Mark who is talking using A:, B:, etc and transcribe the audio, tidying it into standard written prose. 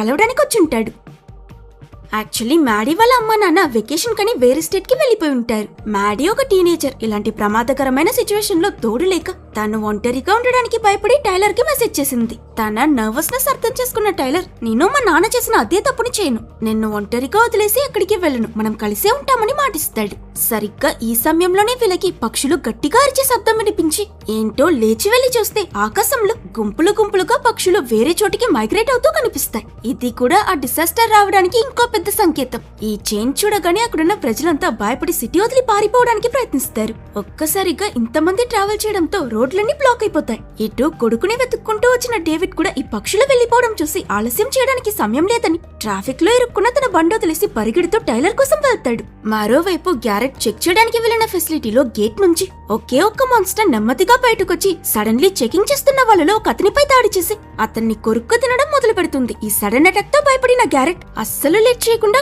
A: కలవడానికి వచ్చుంటాడు. Actually Maddy వాళ్ళ అమ్మ నాన్న వెకేషన్ కని వేరే స్టేట్ కి వెళ్లిపోయి ఉంటారు. మ్యాడీ ఒక టీనేజర్. ఇలాంటి ప్రమాదకరమైన సిచ్యువేషన్ లో తోడు లేక తను ఒంటరిగా ఉండడానికి భయపడి టైలర్ కి మెసేజ్ చేసింది. తన నర్వస్నెస్ అర్థం చేసుకున్న టైలర్, నేను మా నాన్న చేసిన అదే తప్పుని చేయను, నిన్ను ఒంటరిగా వదిలేసి ఎక్కడికి వెళ్ళను, మనం కలిసే ఉంటామని మాటిస్తాడు. సరిగ్గా ఈ సమయంలోనే వీళ్ళకి పక్షులు గట్టిగా అరిచే శబ్దం వినిపించి ఏంటో లేచి వెళ్లి చూస్తే ఆకాశంలో గుంపులు గుంపులుగా పక్షులు వేరే చోటికి మైగ్రేట్ అవుతూ కనిపిస్తాయి. ఇది కూడా ఆ డిసాస్టర్ రావడానికి ఇంకో పెద్ద సంకేతం. ఈ చేంజ్ చూడగానే అక్కడున్న ప్రజలంతా భయపడి సిటీ వదిలి పారిపోవడానికి ప్రయత్నిస్తారు. ఒక్కసారిగా ఇంతమంది ట్రావెల్ చేయడంతో రోడ్లన్నీ బ్లాక్ అయిపోతాయి. ఇటు కొడుకుని వెతుక్కుంటూ వచ్చిన డేవిడ్ కూడా ఈ పక్షులు వెళ్లిపోవడం చూసి ఆలస్యం చేయడానికి సమయం లేదని ట్రాఫిక్ లో ఇరుక్కున్న తన బండి వదిలేసి పరిగెడుతూ టైలర్ కోసం వెళ్తాడు. మరోవైపు గ్యారెట్ చెక్ చేయడానికి వెళ్లిన ఫెసిలిటీలో గేట్ నుంచి ఒకే ఒక్క మాన్స్టర్ నెమ్మదిగా బయటకొచ్చి సడన్లీ చెకింగ్ చేస్తున్న వాళ్ళలో ఒక అతనిపై దాడి చేసి అతన్ని కొరుక్కు తినడం మొదలు పెడుతుంది. ఈ సడన్ అటాక్ తో భయపడిన గ్యారెట్ అస్సలు లేట్ చేయకుండా